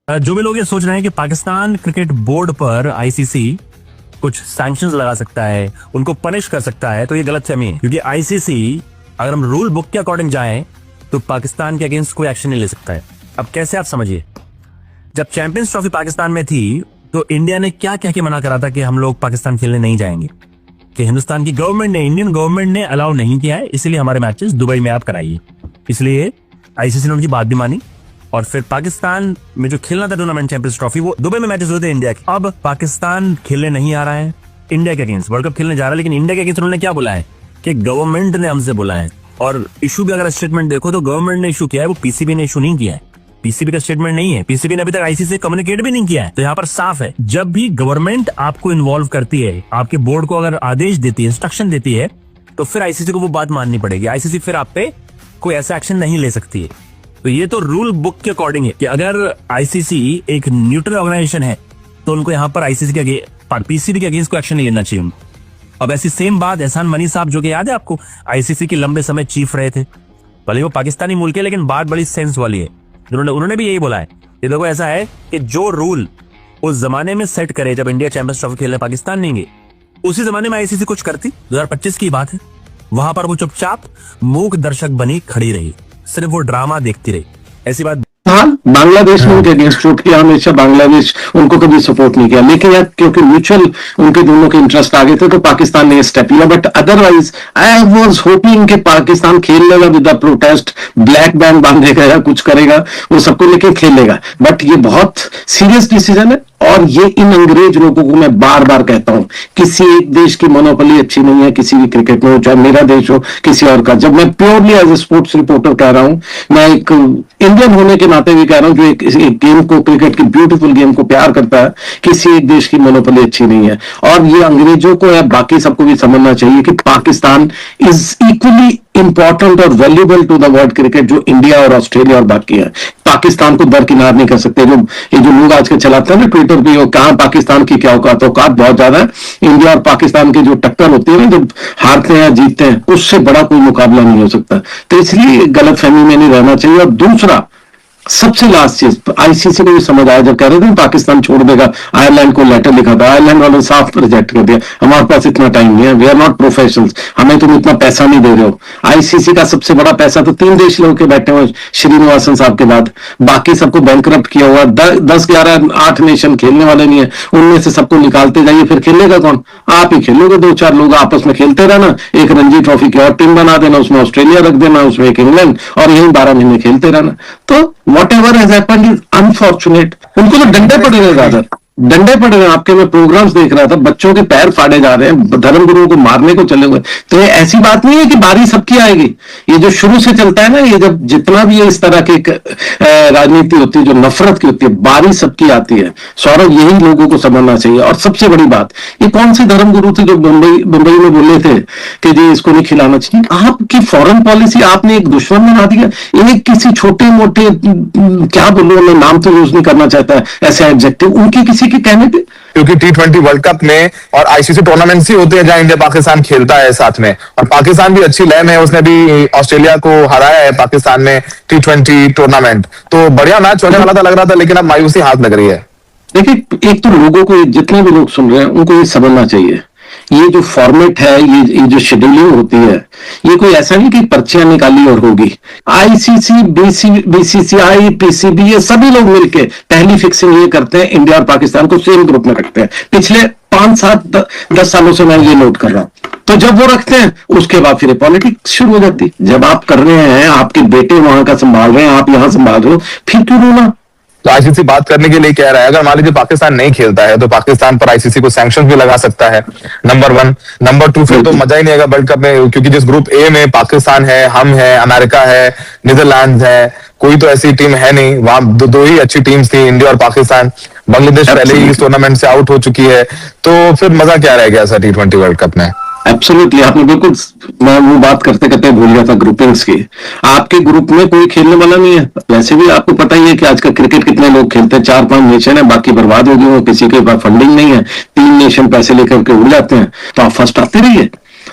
जो भी लोग ये सोच रहे हैं कि पाकिस्तान क्रिकेट बोर्ड पर आईसीसी कुछ सैंक्शंस लगा सकता है, उनको पनिश कर सकता है, तो ये गलतफहमी है। क्योंकि आईसीसी अगर हम रूल बुक के अकॉर्डिंग जाएं तो पाकिस्तान के अगेंस्ट कोई एक्शन नहीं ले सकता है। अब कैसे आप समझिए, जब चैंपियंस ट्रॉफी पाकिस्तान में थी तो इंडिया ने क्या कह के मना करा था कि हम लोग पाकिस्तान खेलने नहीं जाएंगे, कि हिंदुस्तान की गवर्नमेंट ने, इंडियन गवर्नमेंट ने अलाउ नहीं किया है, इसलिए हमारे मैचेस दुबई में आप कराइए। इसलिए आईसीसी ने उनकी बात भी मानी और फिर पाकिस्तान में जो खेलना था टूर्नामेंट चैंपियंस ट्रॉफी, वो दुबई में मैचेस होते हैं इंडिया के। अब पाकिस्तान खेलने नहीं आ रहा है, इंडिया के अगेंस्ट वर्ल्ड कप खेलने जा रहा है, लेकिन इंडिया के अगेंस्ट उन्होंने क्या बोला है कि गवर्नमेंट ने हमसे बोला है। और इशू भी अगर स्टेटमेंट देखो तो गवर्नमेंट ने इशू किया है, वो पीसीबी ने इशू नहीं किया है। पीसीबी का स्टेटमेंट नहीं है, पीसीबी ने अभी तक आईसीसी से कम्युनिकेट भी नहीं किया है। तो यहाँ पर साफ है, जब भी गवर्नमेंट आपको इन्वॉल्व करती है, आपके बोर्ड को अगर आदेश देती है, इंस्ट्रक्शन देती है, तो फिर आईसीसी को वो बात माननी पड़ेगी। आईसीसी फिर आप पे कोई ऐसा एक्शन नहीं ले सकती है। तो ये तो रूल बुक के अकॉर्डिंग है कि अगर आईसीसी एक न्यूट्रल ऑर्गेनाइजेशन है तो उनको यहाँ पर आईसीसी के पीसीबी के अगेंस्ट को एक्शन नहीं लेना चाहिए। अब ऐसी सेम बात एहसान मनी साहब, जो कि याद है आपको, आईसीसी के लंबे समय चीफ रहे थे, भले वो पाकिस्तानी मुल्क है, लेकिन बात बड़ी सेंस वाली है। उन्होंने भी यही बोला है कि देखो ऐसा है कि जो रूल उस जमाने में सेट करे जब इंडिया चैंपियंस ट्रॉफी खेलने पाकिस्तान नहीं गए, उसी जमाने में आईसीसी कुछ करती। 2025 की बात है, वहां पर वो चुपचाप मूक दर्शक बनी खड़ी रही, सिर्फ वो ड्रामा देखती रही। ऐसी बात हाँ, बांग्लादेश में उनके अगेंस्ट वोट किया, हमेशा बांग्लादेश उनको कभी सपोर्ट नहीं किया, लेकिन यार क्योंकि म्यूचुअल उनके दोनों के इंटरेस्ट आ गए थे तो पाकिस्तान ने स्टेप लिया। But otherwise I was hoping कि पाकिस्तान खेल लेगा with the protest, black band बांधेगा या कुछ करेगा, वो सबको लेके खेलेगा। बट ये बहुत सीरियस डिसीजन है और ये इन अंग्रेज लोगों को मैं बार बार कहता हूं, किसी एक देश की मोनोपोली अच्छी नहीं है किसी भी क्रिकेट में, चाहे मेरा देश हो किसी और का। जब मैं purely as a sports reporter कह रहा हूं, मैं एक इंडियन होने के नाते भी कह रहा हूं जो एक गेम को, क्रिकेट की ब्यूटीफुल गेम को प्यार करता है, किसी एक देश की मोनोपोली अच्छी नहीं है। और ये अंग्रेजों को या बाकी सबको भी समझना चाहिए कि पाकिस्तान इज इक्वली इंपॉर्टेंट और valuable to the world cricket जो इंडिया और ऑस्ट्रेलिया और बाकी है। पाकिस्तान को दरकिनार नहीं कर सकते। जो लोग आज के चलाते हैं ना ट्विटर पे, कहां पाकिस्तान की क्या औकात, औकात बहुत ज्यादा है। इंडिया और पाकिस्तान की जो टक्कर होती है ना, जब हारते हैं या जीतते हैं, उससे बड़ा कोई मुकाबला नहीं हो सकता। तो इसलिए गलतफहमी में नहीं रहना चाहिए। और दूसरा सबसे लास्ट चीज, आईसीसी को भी समझ आया, जब कह रहे थे पाकिस्तान छोड़ देगा, आयरलैंड को लेटर लिखा था, आयरलैंड वालों ने साफ रिजेक्ट कर दिया, हमारे पास इतना टाइम नहीं है, वी आर नॉट प्रोफेशनल्स, हमें तुम इतना पैसा नहीं दे रहे हो। आईसीसी का सबसे बड़ा पैसा तो 3 देश लोग के बैठे हुए श्रीनिवासन साहब के बाद, बाकी सबको बैंकरप्ट किया हुआ, 10-11-8 नेशन खेलने वाले नहीं है, उनमें से सबको निकालते जाइए, फिर खेलेगा कौन? आप ही खेलोगे, 2-4 लोग आपस में खेलते रहना, एक रणजी ट्रॉफी की और टीम बना देना, उसमें ऑस्ट्रेलिया रख देना, उसमें एक इंग्लैंड, और यही 12 महीने खेलते रहना। तो whatever has happened is unfortunate। उनको तो डंडे पड़े रहे, ज्यादा डंडे पड़े रहे। आपके मैं प्रोग्राम्स देख रहा था, बच्चों के पैर फाड़े जा रहे हैं, धर्मगुरुओं को मारने को चले हुए। तो ये ऐसी बात नहीं है कि बारी सबकी आएगी। ये जो शुरू से चलता है ना, ये जब जितना भी इस तरह की राजनीति होती है जो नफरत की होती है, बारी सबकी आती है। सौरभ, यही लोगों को समझना चाहिए। और सबसे बड़ी बात, ये कौन से धर्मगुरु थे जो मुंबई में बोले थे कि जी इसको नहीं खिलाना चाहिए? आपकी फॉरेन पॉलिसी आपने एक दुश्मन बना दिया। एक किसी छोटे मोटे, क्या बोलूं मैं, नाम तो यूज नहीं करना चाहता ऐसे एडजेक्टिव, उनकी किसी के कहने पे, क्योंकि T20 वर्ल्ड कप में और आईसीसी टूर्नामेंट्स ही होते हैं जहां इंडिया पाकिस्तान खेलता है साथ में, और पाकिस्तान भी अच्छी लय में है, उसने भी ऑस्ट्रेलिया को हराया है पाकिस्तान में T20 टूर्नामेंट। तो बढ़िया मैच होने वाला था लग रहा था, लेकिन अब मायूसी हाथ लग रही है। देखिए, एक तो लोगों को, जितने भी लोग सुन रहे हैं उनको ये समझना चाहिए, ये जो फॉर्मेट है, ये जो शेड्यूलिंग होती है, ये कोई ऐसा नहीं कि पर्चियां निकाली और होगी। आईसीसी, बीसीसीआई, पीसीबी, ये सभी लोग मिलके पहली फिक्सिंग ये करते हैं, इंडिया और पाकिस्तान को सेम ग्रुप में रखते हैं। पिछले 5-7-10 सालों से मैं ये नोट कर रहा हूं। तो जब वो रखते हैं, उसके बाद फिर पॉलिटिक्स शुरू हो जाती। जब आप कर रहे हैं, आपके बेटे वहां का संभाल रहे हैं, आप यहां संभाल रहे हो, फिर क्यों रोना? तो आईसीसी बात करने के लिए कह रहा है, अगर मान लीजिए पाकिस्तान नहीं खेलता है तो पाकिस्तान पर आईसीसी को सैंक्शन भी लगा सकता है, नंबर 1। नंबर 2, फिर तो मजा ही नहीं आएगा वर्ल्ड कप में, क्योंकि जिस ग्रुप ए में पाकिस्तान है, हम है, अमेरिका है, नीदरलैंड है, कोई तो ऐसी टीम है नहीं। वहां दो ही अच्छी टीम्स थी, इंडिया और पाकिस्तान। बांग्लादेश पहले ही इस टूर्नामेंट से आउट हो चुकी है, तो फिर मजा क्या रह गया ऐसा T20 वर्ल्ड कप में? एब्सोल्युटली, आपने बिल्कुल, मैं वो बात करते करते भूल गया था ग्रुपिंग्स की। आपके ग्रुप में कोई खेलने वाला नहीं है। वैसे भी आपको पता ही है कि आज का क्रिकेट कितने लोग खेलते हैं, 4-5 नेशन है, बाकी बर्बाद हो गए हो, किसी के पास फंडिंग नहीं है, 3 नेशन पैसे लेकर के उड़ जाते हैं। तो आप फर्स्ट आते रहिए।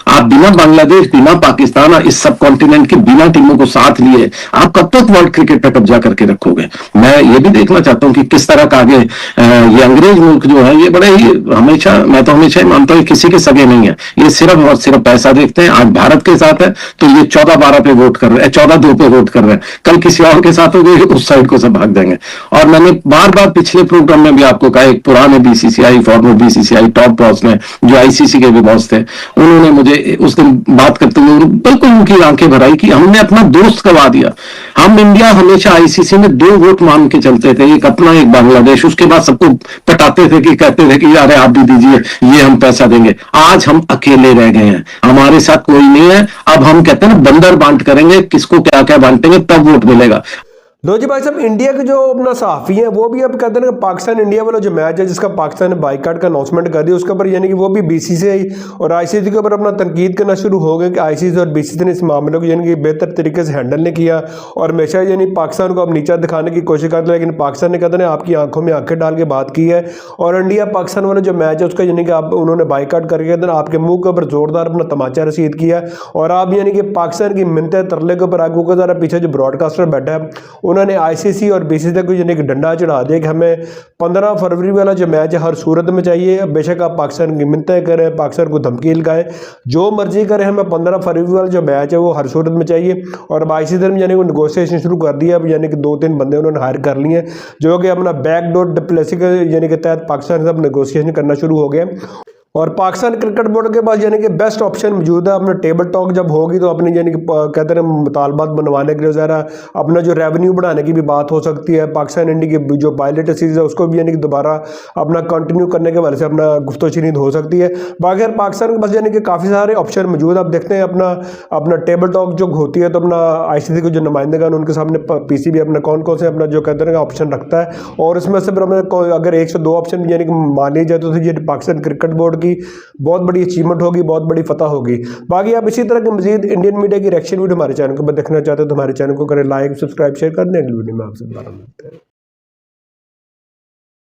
आप बिना बांग्लादेश, बिना पाकिस्तान और इस सब कॉन्टिनेंट की बिना टीमों को साथ लिए आप कब तक वर्ल्ड क्रिकेट पे कब्जा करके रखोगे? मैं ये भी देखना चाहता हूं कि किस तरह का आगे ये अंग्रेज मुल्क जो है ये बड़े ही हमेशा, मैं तो हमेशा ही मानता हूं किसी के सगे नहीं है, ये सिर्फ और सिर्फ पैसा देखते हैं। आज भारत के साथ है तो ये 14-12 पे वोट कर रहे हैं, 14-2 पे वोट कर रहे हैं, कल किसी और के साथ हो गए उस साइड को सब भाग देंगे। और मैंने बार बार पिछले प्रोग्राम में भी आपको कहा, एक पुराने BCCI, farmer BCCI top boss ने, जो आईसीसी के भी बॉस थे, उन्होंने मुझे उस दिन बात करते हुए बिल्कुल उनकी आंखें भर आई कि हमने अपना दोस्त गवा दिया। हम इंडिया हमेशा आईसीसी में 2 वोट मांग के चलते थे, एक अपना एक बांग्लादेश, उसके बाद सबको पटाते थे कि कहते थे कि अरे आप भी दीजिए, ये हम पैसा देंगे। आज हम अकेले रह गए हैं, हमारे साथ कोई नहीं है। अब हम कहते हैं ना बंदर बांट करेंगे, किसको क्या क्या बांटेंगे तब वोट मिलेगा। लो जी भाई साहब, इंडिया के जो अपना सहाफ़ी हैं वो भी अब कहते हैं कि पाकिस्तान इंडिया वाला जो मैच है जिसका पाकिस्तान ने बाइकाट का अनाउंसमेंट कर दिया, उसके ऊपर यानी कि वो भी बीसीसीआई और आईसीसी के ऊपर अपना तनकीद करना शुरू हो गए कि आईसीसी और बीसीसी ने इस मामले को यानी कि बेहतर तरीके से हैंडल नहीं किया और हमेशा यानी पाकिस्तान को अब नीचा दिखाने की कोशिश करते हैं। लेकिन पाकिस्तान ने कहते हैं आपकी आंखों में आंखें डाल के बात की है और इंडिया पाकिस्तान वाला जो मैच है उसका यानी कि आप उन्होंने बाइकाट करके आपके मुंह के ऊपर जोरदार अपना तमाचा रसीद किया और आप यानी कि पाकिस्तान की मिन्नतें तरले के ऊपर आगू का ज़रा पीछे जो ब्रॉडकास्टर बैठा है उन्होंने आईसीसी और बीसीसी तक यानी कि डंडा चढ़ा दिया कि हमें 15 फरवरी वाला जो मैच है हर सूरत में चाहिए। बेशक आप पाकिस्तान की मिन्नतें करें, पाकिस्तान को धमकी लगाएं, जो मर्जी करें, हमें 15 फरवरी वाला जो मैच है वो हर सूरत में चाहिए। और अब आईसीसी ने यानी कि नेगोशिएशन शुरू कर दिया। अब यानी कि 2-3 बंदे उन्होंने हायर कर लिए हैं जो कि अपना बैकडोर डिप्लोमेसी के यानी कि तहत पाकिस्तान से अब नेगोशिएशन करना शुरू हो गया। और पाकिस्तान क्रिकेट बोर्ड के पास यानी कि बेस्ट ऑप्शन मौजूद है। अपना टेबल टॉक जब होगी तो अपनी यानी कि कहते हैं मुतालबात बनवाने के लिए ज़रा अपना जो रेवेन्यू बढ़ाने की भी बात हो सकती है। पाकिस्तान इंडिया की जो पायलट सीरीज़ है उसको भी यानी कि दोबारा अपना कंटिन्यू करने के वजह से अपना गुफ्तगू हो सकती है। बाकी पाकिस्तान के पास यानी कि काफ़ी सारे ऑप्शन मौजूद। आप देखते हैं अपना टेबल टॉक जो होती है तो अपना आईसीसी के जो नुमाइंदगान उनके सामने पीसीबी अपना कौन कौन से अपना जो कहते हैं ऑप्शन रखता है और उसमें से अगर 1 से 2 ऑप्शन यानी कि मान ली जाए तो ये पाकिस्तान क्रिकेट बोर्ड की बहुत बड़ी अचीवमेंट होगी, बहुत बड़ी फतह होगी। बाकी आप इसी तरह के मजीद इंडियन मीडिया की रिएक्शन वीडियो हमारे चैनल को देखना चाहते हैं तो हमारे चैनल को करें लाइक, सब्सक्राइब, शेयर कर दें। अगली वीडियो में आपसे दोबारा मिलते हैं।